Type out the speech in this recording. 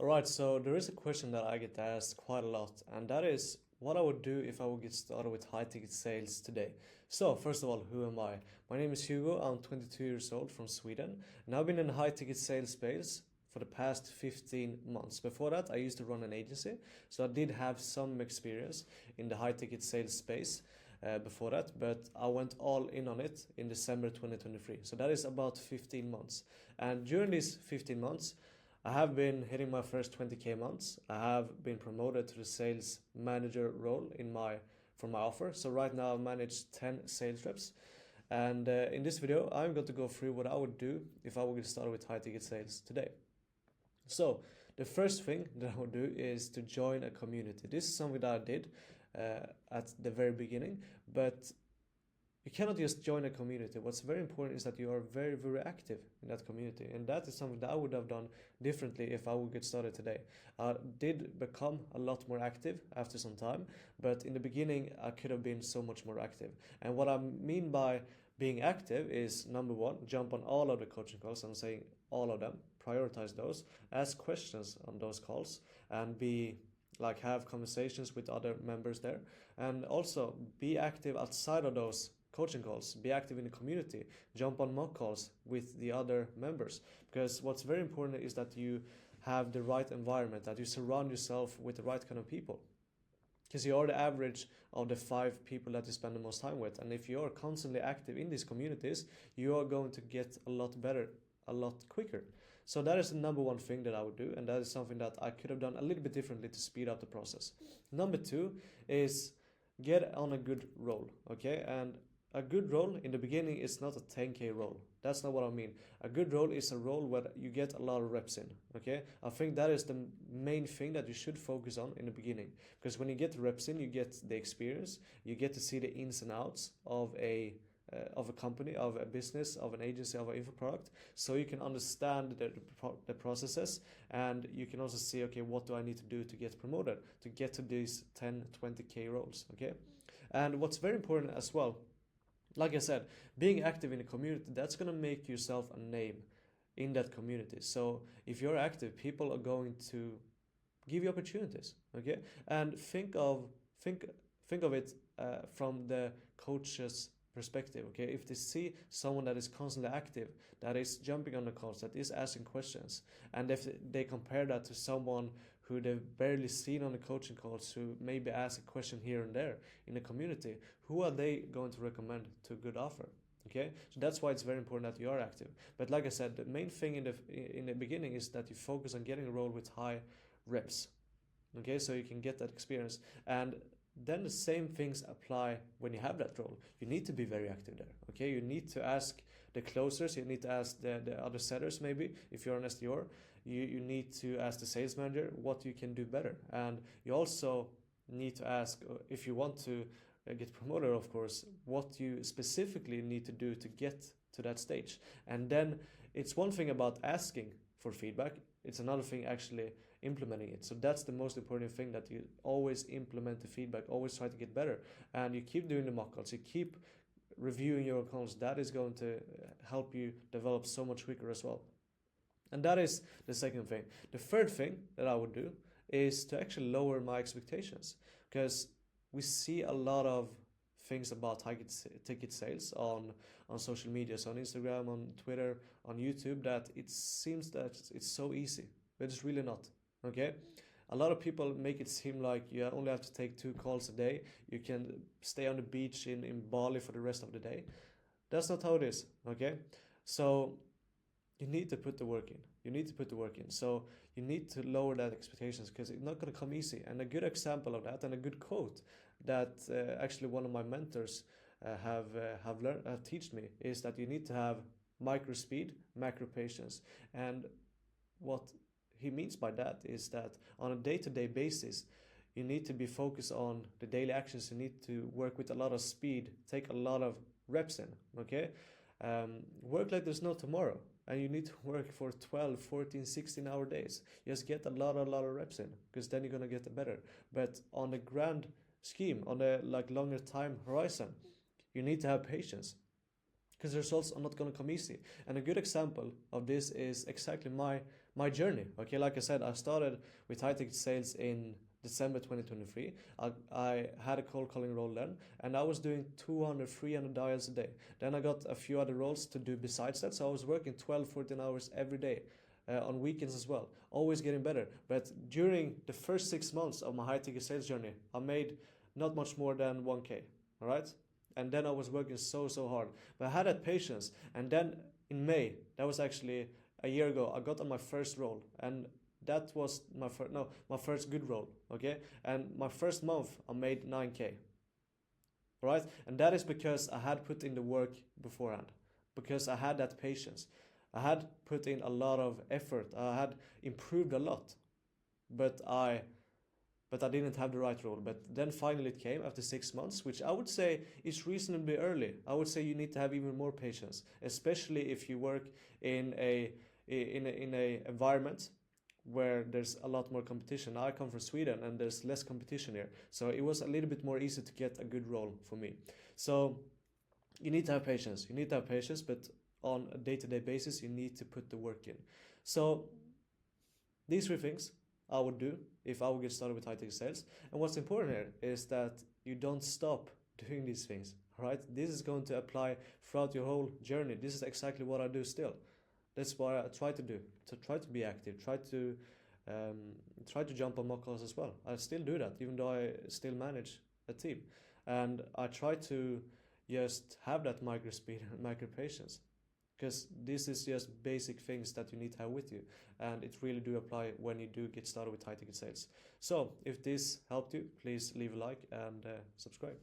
Alright, so there is a question that I get asked quite a lot, and that is what I would do if I would get started with high ticket sales today. So, first of all, who am I? My name is Hugo, I'm 22 years old from Sweden, and I've been in the high ticket sales space for the past 15 months. Before that, I used to run an agency, so I did have some experience in the high ticket sales space. Before that, but I went all in on it in December 2023. So that is about 15 months. And during these 15 months, I have been hitting my first 20k months. I have been promoted to the sales manager role from my offer. So right now I manage 10 sales reps. And in this video, I'm going to go through what I would do if I would get started with high ticket sales today. So the first thing that I would do is to join a community. This is something that I did at the very beginning, but you cannot just join a community. What's very important is that you are very, very active in that community. And that is something that I would have done differently if I would get started today. I did become a lot more active after some time, but in the beginning, I could have been so much more active. And what I mean by being active is, number one, jump on all of the coaching calls. I'm saying all of them, prioritize those, ask questions on those calls, and have conversations with other members there, and also be active outside of those coaching calls. Be active in the community, jump on mock calls with the other members, because what's very important is that you have the right environment, that you surround yourself with the right kind of people, because you are the average of the 5 people that you spend the most time with. And if you are constantly active in these communities, you are going to get a lot better a lot quicker. So that is the number one thing that I would do, and that is something that I could have done a little bit differently to speed up the process. Number two is get on a good role, okay? And a good role in the beginning is not a 10k role. That's not what I mean. A good role is a role where you get a lot of reps in, okay? I think that is the main thing that you should focus on in the beginning, because when you get the reps in, you get the experience, you get to see the ins and outs of a company, of a business, of an agency, of an info product, so you can understand the processes, and you can also see, okay, what do I need to do to get promoted, to get to these 10, 20k roles, okay? And what's very important as well, like I said, being active in a community, that's going to make yourself a name in that community. So if you're active, people are going to give you opportunities, okay? And think of it from the coach's perspective, okay? If they see someone that is constantly active, that is jumping on the calls, that is asking questions, and if they compare that to someone who they've barely seen on the coaching calls, who maybe ask a question here and there in the community, who are they going to recommend to a good offer? Okay, so that's why it's very important that you are active. But like I said, the main thing in the beginning is that you focus on getting a role with high reps, okay, so you can get that experience. And then the same things apply when you have that role. You need to be very active there, okay? You need to ask the closers, you need to ask the other sellers, maybe if you're an SDR, you need to ask the sales manager what you can do better. And you also need to ask, if you want to get promoted, of course, what you specifically need to do to get to that stage. And then it's one thing about asking for feedback, it's another thing actually implementing it. So that's the most important thing, that you always implement the feedback, always try to get better, and you keep doing the mock calls, you keep reviewing your accounts. That is going to help you develop so much quicker as well. And that is the second thing. The third thing that I would do is to actually lower my expectations, because we see a lot of things about high ticket sales on social media, so on Instagram, on Twitter, on YouTube, that it seems that it's so easy, but it's really not, okay? A lot of people make it seem like you only have to take 2 calls a day, you can stay on the beach in Bali for the rest of the day. That's not how it is, okay? So you need to put the work in. You need to put the work in. So you need to lower that expectations, because it's not going to come easy. And a good example of that, and a good quote that actually one of my mentors have taught me, is that you need to have micro speed, macro patience. And what he means by that is that on a day-to-day basis, you need to be focused on the daily actions. You need to work with a lot of speed, take a lot of reps in, okay? Work like there's no tomorrow, and you need to work for 12, 14, 16-hour days. Just get a lot of reps in, because then you're going to get better. But on the grand scheme, on a longer time horizon, you need to have patience, because the results are not going to come easy. And a good example of this is exactly my my journey. Okay, like I said, I started with high ticket sales in December 2023. I had a cold calling role then, and I was doing 200, 300 dials a day. Then I got a few other roles to do besides that, so I was working 12, 14 hours every day. On weekends as well, always getting better. But during the first 6 months of my high ticket sales journey, I made not much more than 1K. All right, and then I was working so hard, but I had that patience. And then in May, that was actually a year ago, I got on my first role, and that was my first, no, my first good role. Okay, and my first month I made 9K. Right, and that is because I had put in the work beforehand, because I had that patience. I had put in a lot of effort. I had improved a lot, but I didn't have the right role. But then finally it came after 6 months, which I would say is reasonably early. I would say you need to have even more patience, especially if you work in a environment where there's a lot more competition. I come from Sweden and there's less competition here, so it was a little bit more easy to get a good role for me. So you need to have patience. You need to have patience, but on a day-to-day basis, you need to put the work in. So these three things I would do if I would get started with high ticket sales. And what's important here is that you don't stop doing these things. Right? This is going to apply throughout your whole journey. This is exactly what I do still. That's what I try to do. To try to be active. Try to jump on mock calls as well. I still do that, even though I still manage a team. And I try to just have that micro speed and micro patience, because this is just basic things that you need to have with you, and it really do apply when you do get started with high ticket sales. So if this helped you, please leave a like and subscribe.